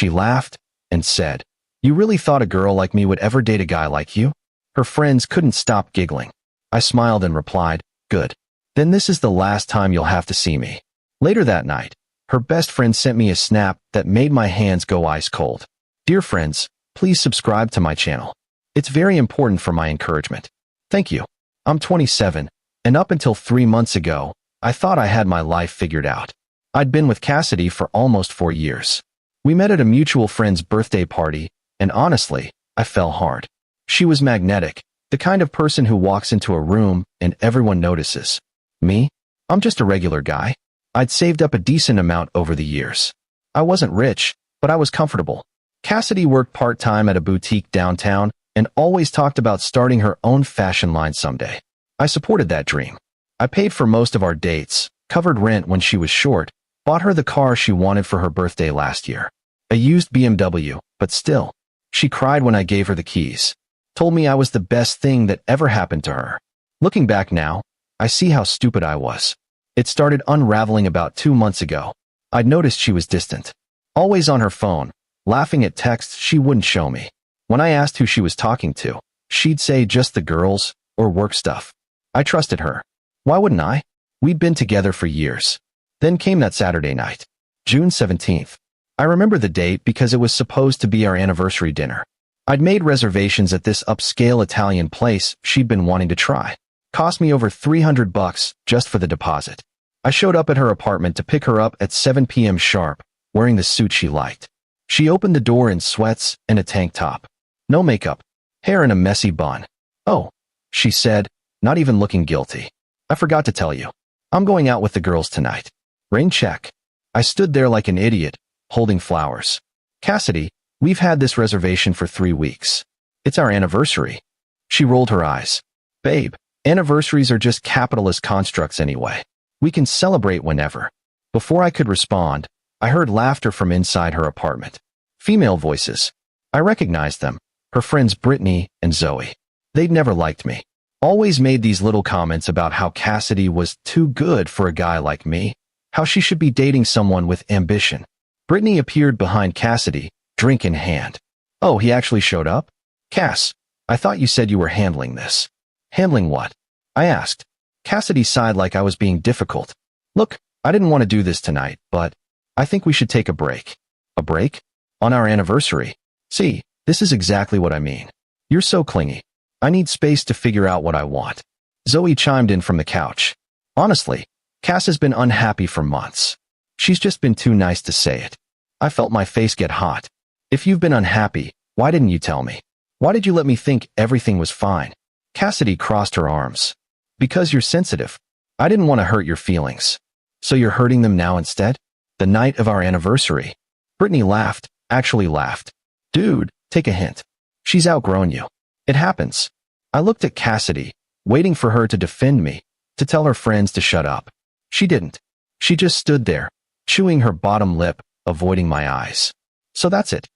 She laughed and said, "You really thought a girl like me would ever date a guy like you?" Her friends couldn't stop giggling. I smiled and replied, "Good. Then this is the last time you'll have to see me." Later that night, her best friend sent me a snap that made my hands go ice cold. "Dear friends, please subscribe to my channel. It's very important for my encouragement. Thank you. I'm 27, and up until 3 months ago, I thought I had my life figured out. I'd been with Cassidy for almost 4 years. We met at a mutual friend's birthday party, and honestly, I fell hard. She was magnetic, the kind of person who walks into a room and everyone notices. Me? I'm just a regular guy. I'd saved up a decent amount over the years. I wasn't rich, but I was comfortable. Cassidy worked part-time at a boutique downtown and always talked about starting her own fashion line someday. I supported that dream. I paid for most of our dates, covered rent when she was short, bought her the car she wanted for her birthday last year. A used BMW, but still. She cried when I gave her the keys. Told me I was the best thing that ever happened to her. Looking back now, I see how stupid I was. It started unraveling about 2 months ago. I'd noticed she was distant. Always on her phone, laughing at texts she wouldn't show me. When I asked who she was talking to, she'd say just the girls or work stuff. I trusted her. Why wouldn't I? We'd been together for years. Then came that Saturday night, June 17th. I remember the date because it was supposed to be our anniversary dinner. I'd made reservations at this upscale Italian place she'd been wanting to try. Cost me over $300 just for the deposit. I showed up at her apartment to pick her up at 7 p.m. sharp, wearing the suit she liked. She opened the door in sweats and a tank top. No makeup, hair in a messy bun. "Oh," she said, not even looking guilty. "I forgot to tell you. I'm going out with the girls tonight." Rain check. I stood there like an idiot, holding flowers. "Cassidy, we've had this reservation for 3 weeks. It's our anniversary." She rolled her eyes. "Babe, anniversaries are just capitalist constructs anyway. We can celebrate whenever." Before I could respond, I heard laughter from inside her apartment. Female voices. I recognized them. Her friends Brittany and Zoe. They'd never liked me. Always made these little comments about how Cassidy was too good for a guy like me, how she should be dating someone with ambition. Brittany appeared behind Cassidy, drink in hand. "Oh, he actually showed up? Cass, I thought you said you were handling this." "Handling what?" I asked. Cassidy sighed like I was being difficult. "Look, I didn't want to do this tonight, but I think we should take a break." "A break? On our anniversary?" "See, this is exactly what I mean. You're so clingy. I need space to figure out what I want." Zoe chimed in from the couch. "Honestly, Cass has been unhappy for months. She's just been too nice to say it." I felt my face get hot. "If you've been unhappy, why didn't you tell me? Why did you let me think everything was fine?" Cassidy crossed her arms. "Because you're sensitive. I didn't want to hurt your feelings. So you're hurting them now instead? The night of our anniversary." Brittany laughed, actually laughed. "Dude, take a hint. She's outgrown you. It happens." I looked at Cassidy, waiting for her to defend me, to tell her friends to shut up. She didn't. She just stood there, chewing her bottom lip, avoiding my eyes. "So that's it,"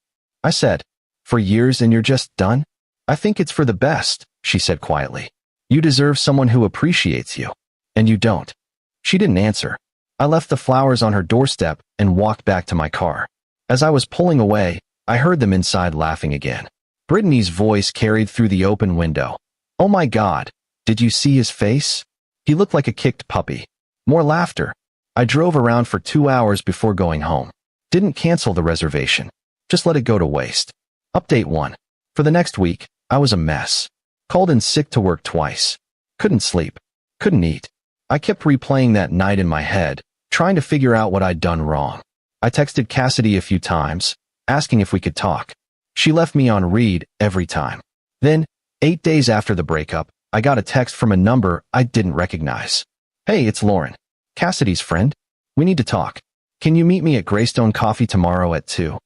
I said. "For years and you're just done?" "I think it's for the best," she said quietly. "You deserve someone who appreciates you. And you don't." She didn't answer. I left the flowers on her doorstep and walked back to my car. As I was pulling away, I heard them inside laughing again. Brittany's voice carried through the open window. "Oh my God, did you see his face? He looked like a kicked puppy." More laughter. I drove around for 2 hours before going home. Didn't cancel the reservation. Just let it go to waste. Update 1. For the next week, I was a mess. Called in sick to work twice. Couldn't sleep. Couldn't eat. I kept replaying that night in my head, trying to figure out what I'd done wrong. I texted Cassidy a few times, asking if we could talk. She left me on read every time. Then, 8 days after the breakup, I got a text from a number I didn't recognize. "Hey, it's Lauren. Cassidy's friend. We need to talk. Can you meet me at Greystone Coffee tomorrow at 2?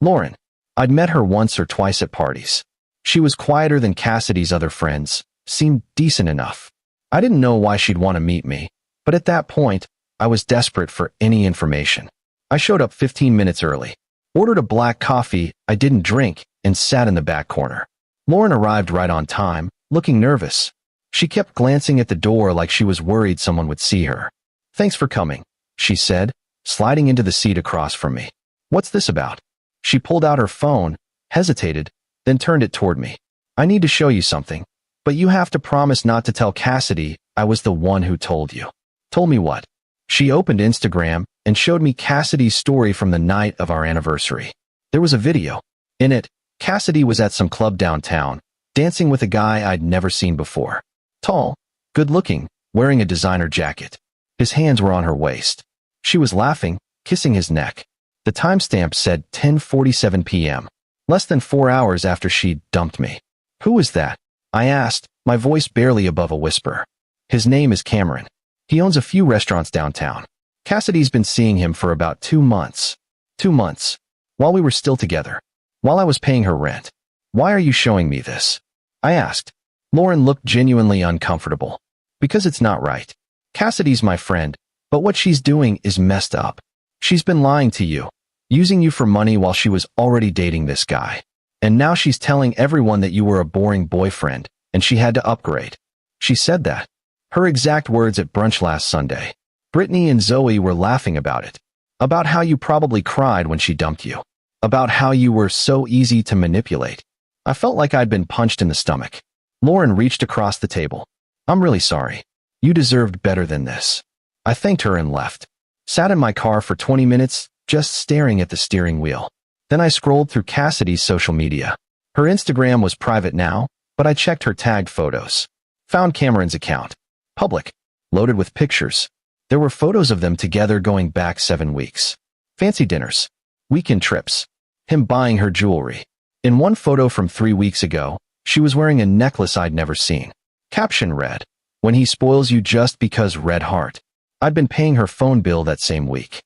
Lauren. I'd met her once or twice at parties. She was quieter than Cassidy's other friends, seemed decent enough. I didn't know why she'd want to meet me, but at that point, I was desperate for any information. I showed up 15 minutes early, ordered a black coffee I didn't drink, and sat in the back corner. Lauren arrived right on time, looking nervous. She kept glancing at the door like she was worried someone would see her. "Thanks for coming," she said, sliding into the seat across from me. "What's this about?" She pulled out her phone, hesitated, then turned it toward me. I need to show you something, but you have to promise not to tell Cassidy I was the one who told you. Told me what? She opened Instagram and showed me Cassidy's story from the night of our anniversary. There was a video. In it, Cassidy was at some club downtown, dancing with a guy I'd never seen before. Tall, good-looking, wearing a designer jacket. His hands were on her waist. She was laughing, kissing his neck. The timestamp said 10:47 p.m., less than 4 hours after she'd dumped me. Who was that? I asked, my voice barely above a whisper. His name is Cameron. He owns a few restaurants downtown. Cassidy's been seeing him for about 2 months. 2 months. While we were still together. While I was paying her rent. Why are you showing me this? I asked. Lauren looked genuinely uncomfortable. Because it's not right. Cassidy's my friend, but what she's doing is messed up. She's been lying to you, using you for money while she was already dating this guy. And now she's telling everyone that you were a boring boyfriend, and she had to upgrade. She said that. Her exact words at brunch last Sunday. Brittany and Zoe were laughing about it. About how you probably cried when she dumped you. About how you were so easy to manipulate. I felt like I'd been punched in the stomach. Lauren reached across the table. I'm really sorry. You deserved better than this. I thanked her and left. Sat in my car for 20 minutes, just staring at the steering wheel. Then I scrolled through Cassidy's social media. Her Instagram was private now, but I checked her tagged photos. Found Cameron's account. Public. Loaded with pictures. There were photos of them together going back 7 weeks. Fancy dinners. Weekend trips. Him buying her jewelry. In one photo from 3 weeks ago, she was wearing a necklace I'd never seen. Caption read, "When he spoils you just because red heart." I'd been paying her phone bill that same week.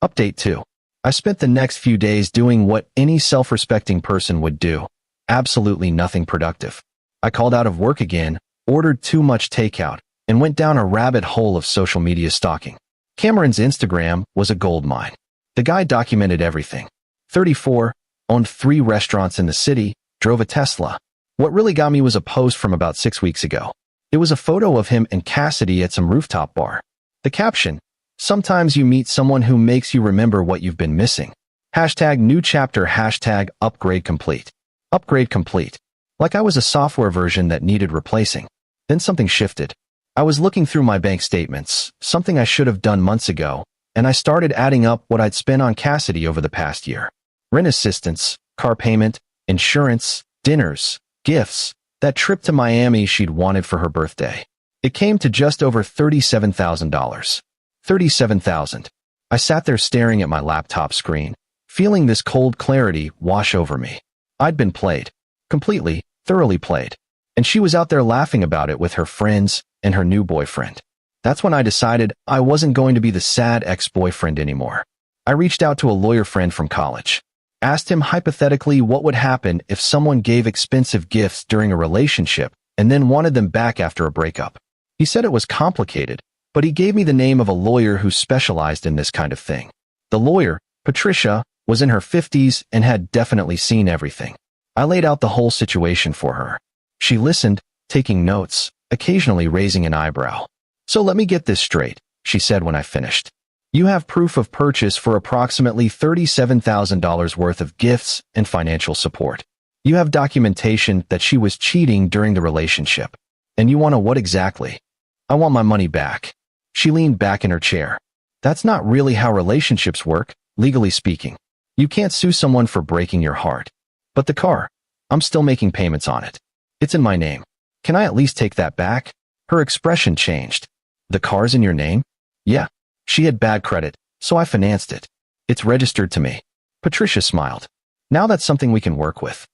Update 2. I spent the next few days doing what any self-respecting person would do. Absolutely nothing productive. I called out of work again, ordered too much takeout, and went down a rabbit hole of social media stalking. Cameron's Instagram was a goldmine. The guy documented everything. 34, owned 3 restaurants in the city, drove a Tesla. What really got me was a post from about 6 weeks ago. It was a photo of him and Cassidy at some rooftop bar. The caption, "Sometimes you meet someone who makes you remember what you've been missing. Hashtag new chapter, hashtag upgrade complete." Upgrade complete. Like I was a software version that needed replacing. Then something shifted. I was looking through my bank statements, something I should have done months ago, and I started adding up what I'd spent on Cassidy over the past year. Rent assistance, car payment, insurance, dinners, gifts, that trip to Miami she'd wanted for her birthday. It came to just over $37,000. $37,000. I sat there staring at my laptop screen, feeling this cold clarity wash over me. I'd been played. Completely, thoroughly played. And she was out there laughing about it with her friends and her new boyfriend. That's when I decided I wasn't going to be the sad ex-boyfriend anymore. I reached out to a lawyer friend from college. Asked him hypothetically what would happen if someone gave expensive gifts during a relationship and then wanted them back after a breakup. He said it was complicated, but he gave me the name of a lawyer who specialized in this kind of thing. The lawyer, Patricia, was in her 50s and had definitely seen everything. I laid out the whole situation for her. She listened, taking notes, occasionally raising an eyebrow. "So let me get this straight," she said when I finished. "You have proof of purchase for approximately $37,000 worth of gifts and financial support. You have documentation that she was cheating during the relationship. And you want to what exactly?" "I want my money back." She leaned back in her chair. "That's not really how relationships work, legally speaking. You can't sue someone for breaking your heart. But the car, I'm still making payments on it. It's in my name. Can I at least take that back?" Her expression changed. "The car's in your name?" "Yeah." She had bad credit, so I financed it. "It's registered to me." Patricia smiled. "Now that's something we can work with."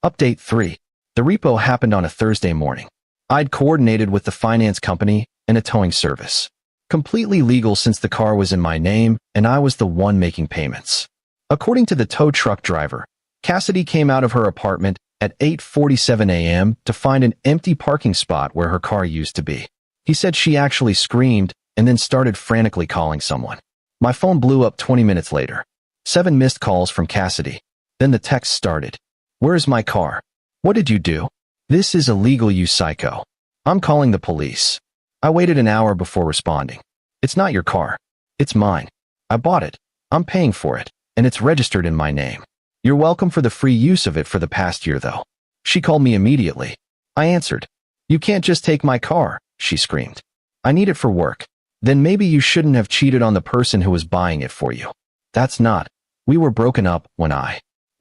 Update 3. The repo happened on a Thursday morning. I'd coordinated with the finance company and a towing service. Completely legal since the car was in my name and I was the one making payments. According to the tow truck driver, Cassidy came out of her apartment at 8:47 a.m. to find an empty parking spot where her car used to be. He said she actually screamed and then started frantically calling someone. My phone blew up 20 minutes later. 7 missed calls from Cassidy. Then the text started. "Where's my car? What did you do? This is illegal, you psycho. I'm calling the police." I waited an hour before responding. "It's not your car. It's mine. I bought it. I'm paying for it, and it's registered in my name." You're welcome for the free use of it for the past year, though. She called me immediately. I answered. You can't just take my car, she screamed. I need it for work. Then maybe you shouldn't have cheated on the person who was buying it for you. That's not. We were broken up when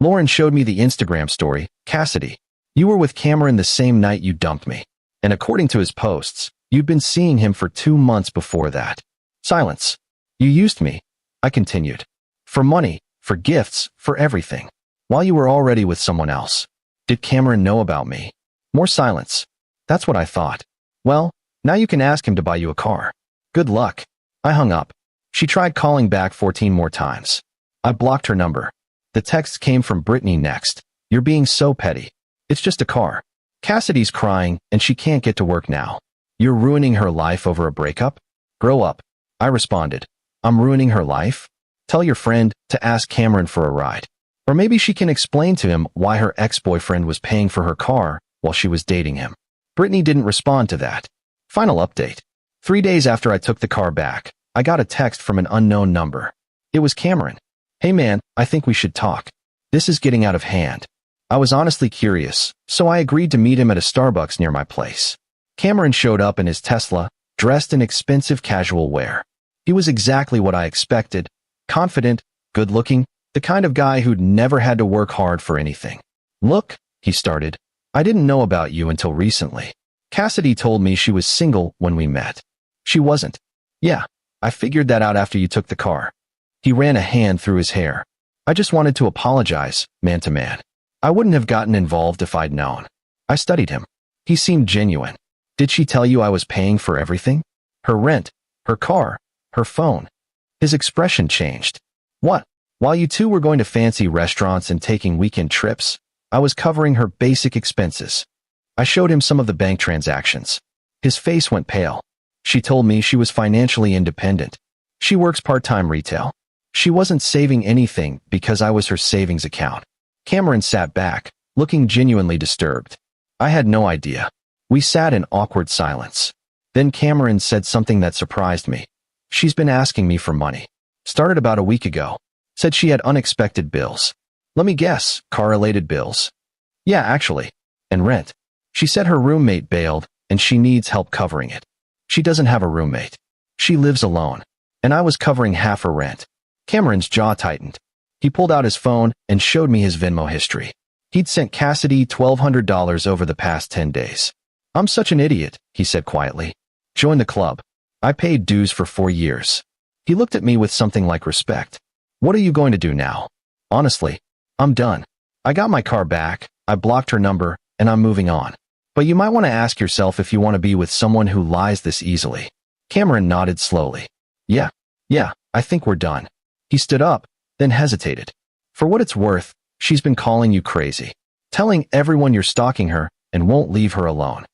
Lauren showed me the Instagram story. Cassidy, you were with Cameron the same night you dumped me. And according to his posts, you'd been seeing him for 2 months before that. Silence. You used me, I continued. For money, for gifts, for everything. While you were already with someone else. Did Cameron know about me? More silence. That's what I thought. Well, now you can ask him to buy you a car. Good luck. I hung up. She tried calling back 14 more times. I blocked her number. The texts came from Brittany next. You're being so petty. It's just a car. Cassidy's crying, and she can't get to work now. You're ruining her life over a breakup? Grow up. I responded. I'm ruining her life? Tell your friend to ask Cameron for a ride. Or maybe she can explain to him why her ex-boyfriend was paying for her car while she was dating him. Brittany didn't respond to that. Final update. 3 days after I took the car back, I got a text from an unknown number. It was Cameron. Hey man, I think we should talk. This is getting out of hand. I was honestly curious, so I agreed to meet him at a Starbucks near my place. Cameron showed up in his Tesla, dressed in expensive casual wear. He was exactly what I expected. Confident, good-looking, the kind of guy who'd never had to work hard for anything. Look, he started. I didn't know about you until recently. Cassidy told me she was single when we met. She wasn't. Yeah, I figured that out after you took the car. He ran a hand through his hair. I just wanted to apologize, man to man. I wouldn't have gotten involved if I'd known. I studied him. He seemed genuine. Did she tell you I was paying for everything? Her rent, her car, her phone. His expression changed. What? While you two were going to fancy restaurants and taking weekend trips, I was covering her basic expenses. I showed him some of the bank transactions. His face went pale. She told me she was financially independent. She works part-time retail. She wasn't saving anything because I was her savings account. Cameron sat back, looking genuinely disturbed. I had no idea. We sat in awkward silence. Then Cameron said something that surprised me. She's been asking me for money. Started about a week ago. Said she had unexpected bills. Let me guess, car-related bills. Yeah, actually. And rent. She said her roommate bailed, and she needs help covering it. She doesn't have a roommate. She lives alone. And I was covering half her rent. Cameron's jaw tightened. He pulled out his phone and showed me his Venmo history. He'd sent Cassidy $1,200 over the past 10 days. I'm such an idiot, he said quietly. Join the club. I paid dues for 4 years. He looked at me with something like respect. What are you going to do now? Honestly, I'm done. I got my car back, I blocked her number, and I'm moving on. But you might want to ask yourself if you want to be with someone who lies this easily. Cameron nodded slowly. Yeah, I think we're done. He stood up, then hesitated. For what it's worth, she's been calling you crazy. Telling everyone you're stalking her and won't leave her alone.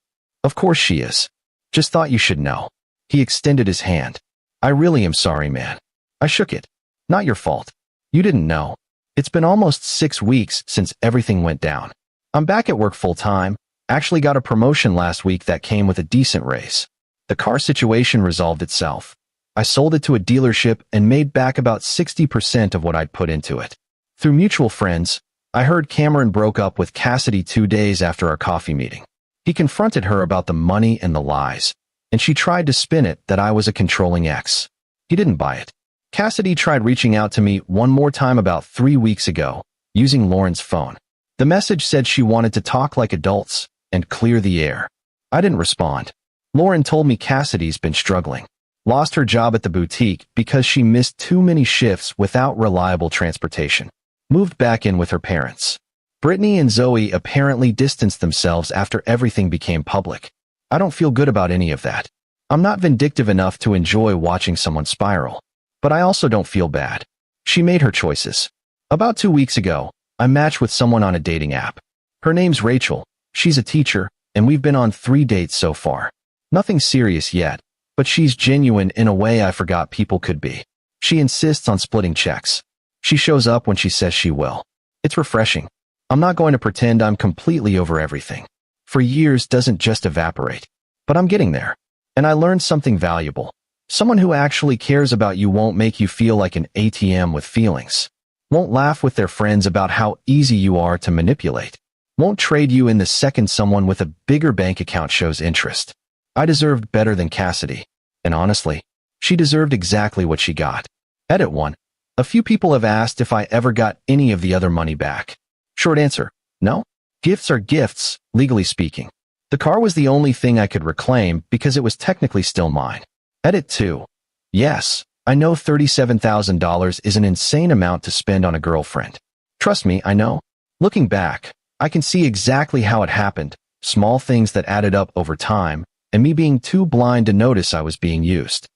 Of course she is. Just thought you should know. He extended his hand. I really am sorry, man. I shook it. Not your fault. You didn't know. It's been almost 6 weeks since everything went down. I'm back at work full-time. Actually got a promotion last week that came with a decent raise. The car situation resolved itself. I sold it to a dealership and made back about 60% of what I'd put into it. Through mutual friends, I heard Cameron broke up with Cassidy 2 days after our coffee meeting. He confronted her about the money and the lies, and she tried to spin it that I was a controlling ex. He didn't buy it. Cassidy tried reaching out to me one more time about 3 weeks ago, using Lauren's phone. The message said she wanted to talk like adults and clear the air. I didn't respond. Lauren told me Cassidy's been struggling. Lost her job at the boutique because she missed too many shifts without reliable transportation. Moved back in with her parents. Brittany and Zoe apparently distanced themselves after everything became public. I don't feel good about any of that. I'm not vindictive enough to enjoy watching someone spiral. But I also don't feel bad. She made her choices. About 2 weeks ago, I matched with someone on a dating app. Her name's Rachel. She's a teacher, and we've been on 3 dates so far. Nothing serious yet, but she's genuine in a way I forgot people could be. She insists on splitting checks. She shows up when she says she will. It's refreshing. I'm not going to pretend I'm completely over everything. For years doesn't just evaporate. But I'm getting there. And I learned something valuable. Someone who actually cares about you won't make you feel like an ATM with feelings. Won't laugh with their friends about how easy you are to manipulate. Won't trade you in the second someone with a bigger bank account shows interest. I deserved better than Cassidy. And honestly, she deserved exactly what she got. Edit 1. A few people have asked if I ever got any of the other money back. Short answer, no. Gifts are gifts, legally speaking. The car was the only thing I could reclaim because it was technically still mine. Edit 2. Yes, I know $37,000 is an insane amount to spend on a girlfriend. Trust me, I know. Looking back, I can see exactly how it happened, small things that added up over time, and me being too blind to notice I was being used.